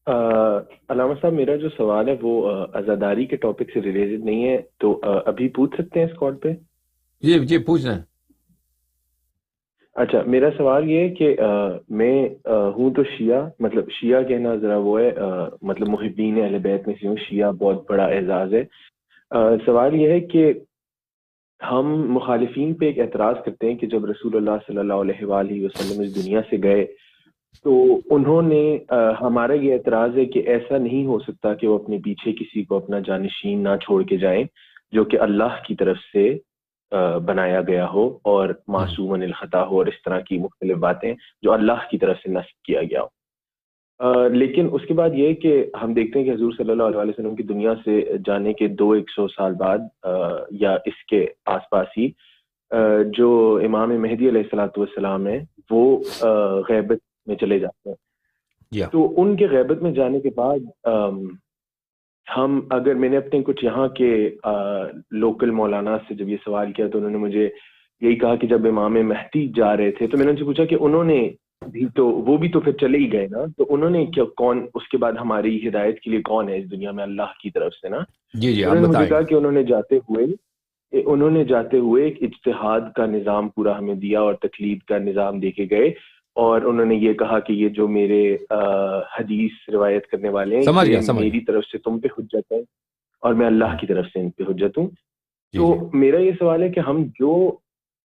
علامہ صاحب، میرا جو سوال ہے وہ عزاداری کے ٹاپک سے ریلیٹڈ نہیں ہے، تو ابھی پوچھ سکتے ہیں اس کال پہ؟ جی پوچھ رہے ہیں۔ اچھا، میرا سوال یہ ہے کہ میں ہوں تو شیعہ، مطلب شیعہ کہنا ذرا وہ ہے، مطلب محبین اہل بیت میں سے ہوں، شیعہ بہت بڑا اعزاز ہے۔ سوال یہ ہے کہ ہم مخالفین پہ ایک اعتراض کرتے ہیں کہ جب رسول اللہ صلی اللہ علیہ وآلہ وسلم اس دنیا سے گئے تو انہوں نے ہمارا یہ اعتراض ہے کہ ایسا نہیں ہو سکتا کہ وہ اپنے پیچھے کسی کو اپنا جانشین نہ چھوڑ کے جائیں جو کہ اللہ کی طرف سے بنایا گیا ہو اور ہوں، معصوم عن الخطا ہو، اور اس طرح کی مختلف باتیں جو اللہ کی طرف سے نصب کیا گیا ہو۔ لیکن اس کے بعد یہ ہے کہ ہم دیکھتے ہیں کہ حضور صلی اللہ علیہ وسلم کی دنیا سے جانے کے 200 سال بعد یا اس کے آس پاس ہی جو امام مہدی علیہ الصلوۃ والسلام ہیں وہ غیبت میں چلے جاتے ہیں۔ یا تو ان کے غیبت میں جانے کے بعد ہم اگر میں نے اپنے کچھ یہاں کے لوکل مولانا سے جب یہ سوال کیا تو انہوں نے مجھے یہی کہا کہ جب امام مہدی جا رہے تھے تو میں نے ان سے پوچھا کہ انہوں نے بھی تو، وہ بھی تو پھر چلے ہی گئے نا، تو انہوں نے کیا، کون اس کے بعد ہماری ہدایت کے لیے کون ہے اس دنیا میں اللہ کی طرف سے نا؟ جی تو آپ انہوں نے مجھے بتائیں گے۔ کہا کہ انہوں نے جاتے ہوئے ایک اجتہاد کا نظام پورا ہمیں دیا اور تقلید کا نظام دے کے گئے، اور انہوں نے یہ کہا کہ یہ جو میرے حدیث روایت کرنے والے ہیں سمجھ یہ گیا سمجھ گیا۔ میری طرف سے تم پہ حجت ہے اور میں اللہ ہوں، کی طرف سے ان پہ حجت ہوں۔ جی تو جی میرا یہ سوال ہے کہ ہم جو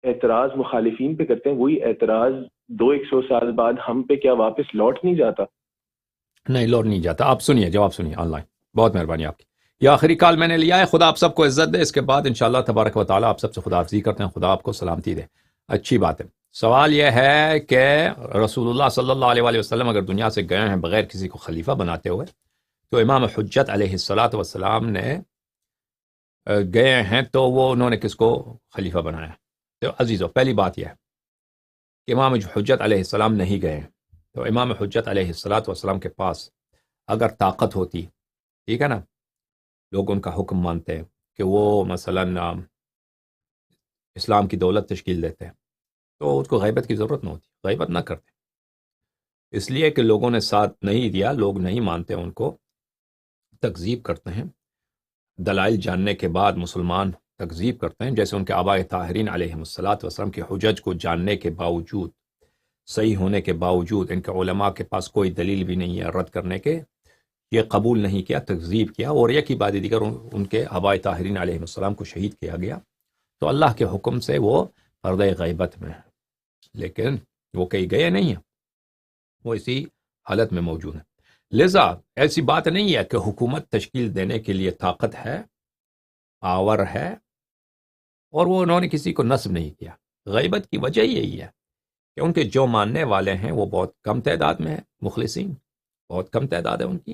اعتراض مخالفین پہ کرتے ہیں وہی اعتراض 200 سال بعد ہم پہ کیا واپس لوٹ نہیں جاتا؟ نہیں لوٹ نہیں جاتا۔ آپ سنیے، جواب سنیے آن لائن۔ بہت مہربانی آپ کی۔ یہ آخری کال میں نے لیا ہے۔ خدا آپ سب کو عزت دے۔ اس کے بعد انشاءاللہ تبارک و تعالیٰ آپ سب سے خدا حافظی کرتے ہیں۔ خدا آپ کو سلامتی دے۔ اچھی بات ہے۔ سوال یہ ہے کہ رسول اللہ صلی اللہ علیہ وآلہ وسلم اگر دنیا سے گئے ہیں بغیر کسی کو خلیفہ بناتے ہوئے، تو امام حجت علیہ الصلاۃ والسلام نے گئے ہیں تو وہ انہوں نے کس کو خلیفہ بنایا؟ تو عزیزو، پہلی بات یہ ہے کہ امام حجت علیہ السلام نہیں گئے ہیں۔ تو امام حجت علیہ الصلاۃ والسلام کے پاس اگر طاقت ہوتی، ٹھیک ہے نا، لوگ ان کا حکم مانتے ہیں کہ وہ مثلا اسلام کی دولت تشکیل دیتے ہیں، تو اس کو غیبت کی ضرورت نہ ہوتی، غیبت نہ کرتے۔ اس لیے کہ لوگوں نے ساتھ نہیں دیا، لوگ نہیں مانتے، ان کو تکذیب کرتے ہیں۔ دلائل جاننے کے بعد مسلمان تکذیب کرتے ہیں، جیسے ان کے آباء طاہرین علیہ الصلاۃ والسلام کی حجج کو جاننے کے باوجود، صحیح ہونے کے باوجود، ان کے علماء کے پاس کوئی دلیل بھی نہیں ہے رد کرنے کے، یہ قبول نہیں کیا، تکذیب کیا، اور یہ کی بات دیگر ان کے آباء طاہرین علیہ السلام کو شہید کیا گیا، تو اللہ کے حکم سے وہ پردہ غیبت میں ہیں، لیکن وہ کہیں گئے نہیں ہیں، وہ اسی حالت میں موجود ہیں۔ لذا ایسی بات نہیں ہے کہ حکومت تشکیل دینے کے لیے طاقت ہے، پاور ہے، اور وہ انہوں نے کسی کو نصب نہیں کیا۔ غیبت کی وجہ یہی ہے کہ ان کے جو ماننے والے ہیں وہ بہت کم تعداد میں ہیں، مخلصین بہت کم تعداد ہے ان کی،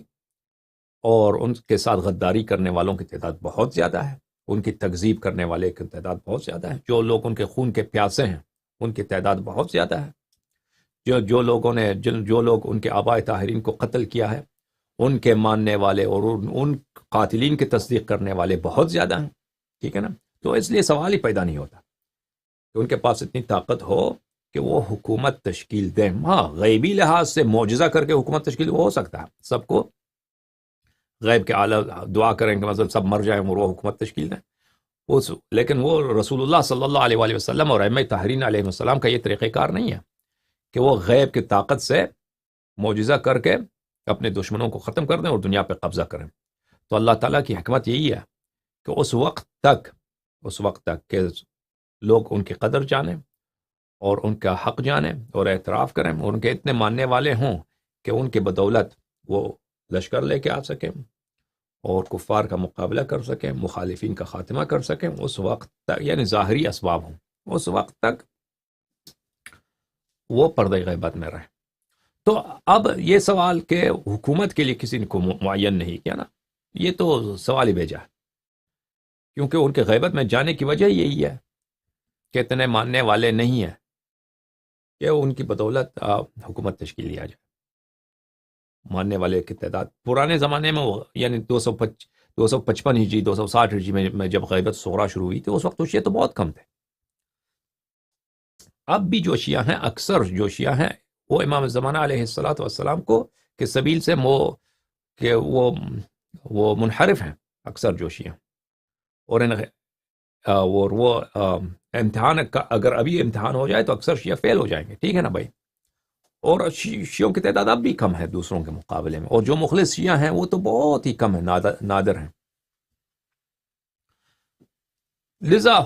اور ان کے ساتھ غداری کرنے والوں کی تعداد بہت زیادہ ہے، ان کی تکذیب کرنے والے کی تعداد بہت زیادہ ہے، جو لوگ ان کے خون کے پیاسے ہیں ان کی تعداد بہت زیادہ ہے، جو لوگ ان کے آباء طاہرین کو قتل کیا ہے ان کے ماننے والے اور ان قاتلین کی تصدیق کرنے والے بہت زیادہ ہیں، ٹھیک ہے نا؟ تو اس لیے سوال ہی پیدا نہیں ہوتا کہ ان کے پاس اتنی طاقت ہو کہ وہ حکومت تشکیل دیں۔ ہاں، غیبی لحاظ سے معجزہ کر کے حکومت تشکیل وہ ہو سکتا ہے، سب کو غیب کے عالم دعا کریں کہ مطلب سب مر جائیں اور وہ حکومت تشکیل دیں، لیکن وہ رسول اللہ صلی اللہ علیہ وآلہ وسلم اور ائمہ طاہرین علیہ السلام کا یہ طریقہ کار نہیں ہے کہ وہ غیب کی طاقت سے معجزہ کر کے اپنے دشمنوں کو ختم کر دیں اور دنیا پہ قبضہ کریں۔ تو اللہ تعالیٰ کی حکمت یہی ہے کہ اس وقت تک کہ لوگ ان کی قدر جانیں اور ان کا حق جانیں اور اعتراف کریں، اور ان کے اتنے ماننے والے ہوں کہ ان کے بدولت وہ لشکر لے کے آ سکیں اور کفار کا مقابلہ کر سکیں، مخالفین کا خاتمہ کر سکیں، اس وقت تک، یعنی ظاہری اسباب ہوں، اس وقت تک وہ پردہ غیبت میں رہیں۔ تو اب یہ سوال کہ حکومت کے لیے کسی نے کو معین نہیں کیا نا، یہ تو سوال ہی بھیجا ہے، کیونکہ ان کے غیبت میں جانے کی وجہ یہی ہے کہ اتنے ماننے والے نہیں ہیں کہ ان کی بدولت حکومت تشکیل دیا جائے۔ ماننے والے کی تعداد پرانے زمانے میں یعنی 255 ہجری 260 ہجری میں جب غیبت صغریٰ شروع ہوئی تھی، اس وقت تو شیعہ تو بہت کم تھے۔ اب بھی جو شیعہ ہیں، اکثر جو شیعہ ہیں وہ امام زمانہ علیہ الصلاۃ والسلام کو کہ سبیل سے وہ کہ وہ منحرف ہیں اکثر جو شیعہ، اور وہ امتحان اگر ابھی امتحان ہو جائے تو اکثر شیعہ فیل ہو جائیں گے، ٹھیک ہے نا بھائی. اور شیعوں کی تعداد اب بھی کم ہے دوسروں کے مقابلے میں، اور جو مخلص شیعہ ہیں وہ تو بہت ہی کم ہے، نادر ہیں. لذا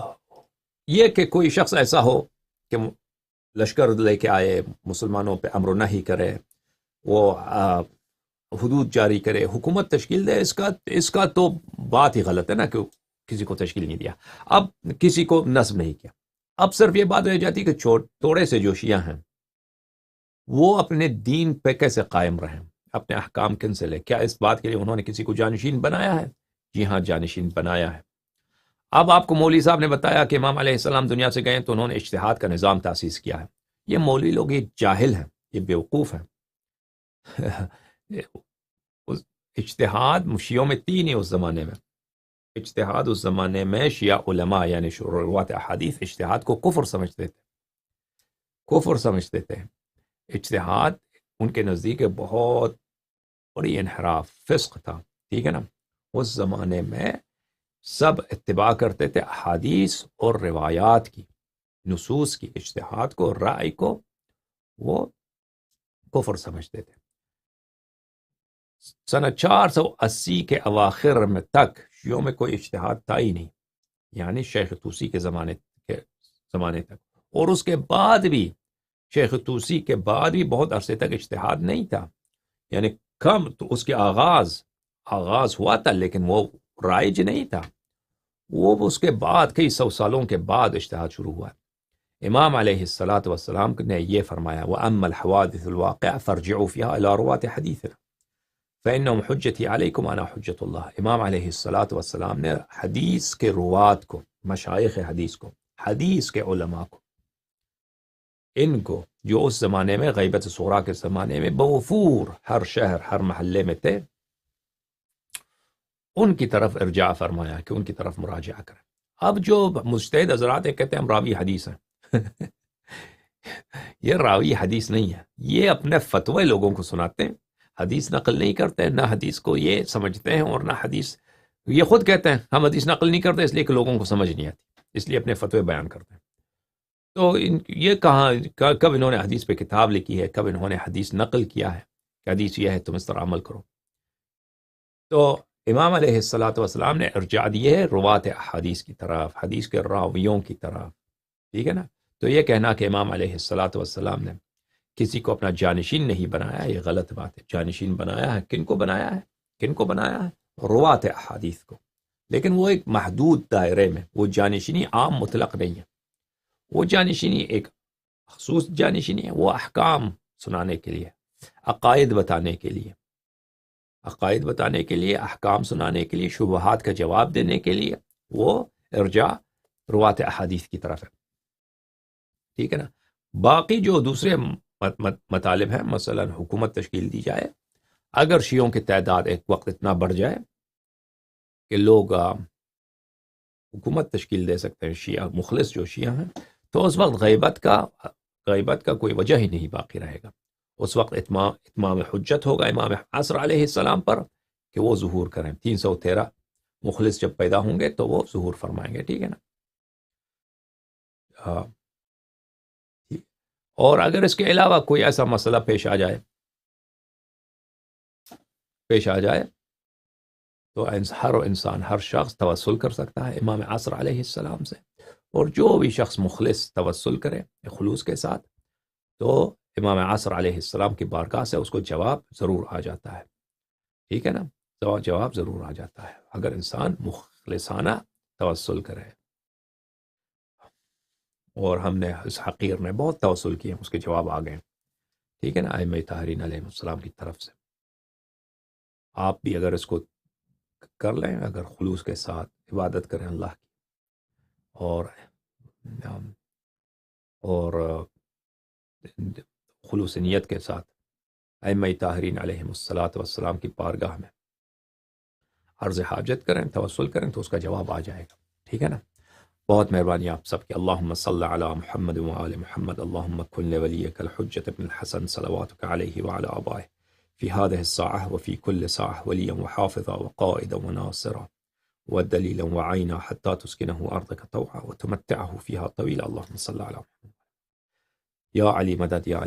یہ کہ کوئی شخص ایسا ہو کہ لشکر لے کے آئے، مسلمانوں پہ امر و نہی کرے، وہ حدود جاری کرے، حکومت تشکیل دے، اس کا تو بات ہی غلط ہے نا، کہ کسی کو تشکیل نہیں دیا، اب کسی کو نصب نہیں کیا. اب صرف یہ بات رہ جاتی کہ توڑے سے جو شیعہ ہیں وہ اپنے دین پہ کیسے قائم رہیں، اپنے احکام کن سے لے. کیا اس بات کے لیے انہوں نے کسی کو جانشین بنایا ہے؟ جی ہاں، جانشین بنایا ہے. اب آپ کو مولوی صاحب نے بتایا کہ امام علیہ السلام دنیا سے گئے تو انہوں نے اجتہاد کا نظام تاسیس کیا ہے. یہ مولوی لوگ یہ جاہل ہیں، یہ بیوقوف ہیں. اجتہاد شیعوں میں 3 ہی اس زمانے میں. اجتہاد اس زمانے میں شیعہ علماء یعنی روات احادیث اجتہاد کو کفر سمجھتے تھے، کفر سمجھتے تھے. اجتہاد ان کے نزدیک بہت بڑی انحراف، فسق تھا، ٹھیک ہے نا. اس زمانے میں سب اتباع کرتے تھے احادیث اور روایات کی، نصوص کی. اجتہاد کو، رائے کو وہ کفر سمجھتے تھے. سنہ 480 کے اواخر میں تک شیعوں میں کوئی اجتہاد تھا ہی نہیں، یعنی شیخ طوسی کے زمانے تک. اور اس کے بعد بھی، شیخ طوسی کے بعد بھی بہت عرصے تک اجتہاد نہیں تھا، یعنی کم تو اس کے آغاز ہوا تھا، لیکن وہ رائج نہیں تھا. وہ اس کے بعد کئی 100 سالوں کے بعد اجتہاد شروع ہوا. امام علیہ السلام نے یہ فرمایا، وَأَمَّا الْحَوَادِثُ الْوَاقِعَةُ فَارْجِعُوا فِيهَا إِلَىٰ رُوَاةِ حَدِيثِنَا فَإِنَّهُمْ حُجَّتِي عَلَيْكُمْ وَأَنَا حُجَّةُ اللَّهِ. امام علیہ السلام نے حدیث کے روات کو، مشائخ حدیث کو، حدیث کے علماء کو، ان کو جو اس زمانے میں غیبت صغریٰ کے زمانے میں بوفور ہر شہر ہر محلے میں تھے، ان کی طرف ارجاع فرمایا کہ ان کی طرف مراجعہ کریں. اب جو مجتہد حضرات کہتے ہیں ہم راوی حدیث ہیں، یہ راوی حدیث نہیں ہے، یہ اپنے فتوے لوگوں کو سناتے ہیں، حدیث نقل نہیں کرتے، نہ حدیث کو یہ سمجھتے ہیں، اور نہ حدیث، یہ خود کہتے ہیں ہم حدیث نقل نہیں کرتے اس لیے کہ لوگوں کو سمجھ نہیں آتی، اس لیے اپنے فتوے بیان کرتے ہیں. تو یہ کب انہوں نے حدیث پہ کتاب لکھی ہے، کب انہوں نے حدیث نقل کیا ہے کہ حدیث یہ ہے تم اس طرح عمل کرو. تو امام علیہ السلام نے ارجاع دی ہے روات احادیث کی طرف، حدیث کے راویوں کی طرف، ٹھیک ہے نا. تو یہ کہنا کہ امام علیہ السلام نے کسی کو اپنا جانشین نہیں بنایا، یہ غلط بات ہے. جانشین بنایا ہے، کن کو بنایا ہے؟ کن کو بنایا ہے؟ روات احادیث کو، لیکن وہ ایک محدود دائرے میں. وہ جانشینی عام مطلق نہیں ہے، وہ جانشینی ایک خصوص جانشینی ہے، وہ احکام سنانے کے لیے، عقائد بتانے کے لیے، احکام سنانے کے لیے، شبہات کا جواب دینے کے لیے. وہ ارجاع روات احادیث کی طرف ہے، ٹھیک ہے نا. باقی جو دوسرے مطالب ہیں، مثلا حکومت تشکیل دی جائے، اگر شیعوں کی تعداد ایک وقت اتنا بڑھ جائے کہ لوگ حکومت تشکیل دے سکتے ہیں، شیعہ مخلص جو شیعہ ہیں، تو اس وقت غیبت کا کوئی وجہ ہی نہیں باقی رہے گا. اس وقت اتمام حجت ہوگا امام عصر علیہ السلام پر کہ وہ ظہور کریں. 313 مخلص جب پیدا ہوں گے تو وہ ظہور فرمائیں گے، ٹھیک ہے نا. اور اگر اس کے علاوہ کوئی ایسا مسئلہ پیش آ جائے تو ہر انسان، ہر شخص توسل کر سکتا ہے امام عصر علیہ السلام سے. اور جو بھی شخص مخلص توسل کرے خلوص کے ساتھ، تو امام عصر علیہ السلام کی بارگاہ سے اس کو جواب ضرور آ جاتا ہے، ٹھیک ہے نا. جواب ضرور آ جاتا ہے اگر انسان مخلصانہ توسل کرے. اور ہم نے اس حقیر نے بہت توسل کیے، اس کے جواب آ گئے، ٹھیک ہے نا، ائمہ طاہرین علیہ السلام کی طرف سے. آپ بھی اگر اس کو کر لیں، اگر خلوص کے ساتھ عبادت کریں اللہ کی، اور خلوص نیت کے ساتھ ائمہ طاہرین علیہ السلام کی بارگاہ میں عرض حاجت کریں، توسل کریں، تو اس کا جواب آ جائے گا، ٹھیک ہے نا. بہت مہربانی آپ سب کی. اللہم صلی علی محمد وآل محمد. اللہم کن لولیک الحجۃ ابن الحسن صلواتک علیہ وعلی آبائہ في هذه الساعة وفي كل ساعة وليا وحافظا وقائدا وناصرا ودليلا وعينا حتى تسكنه أرضك طوعا وتمتعه فيها طويلا. اللهم صل على محمد. يا علي مدد، يا علي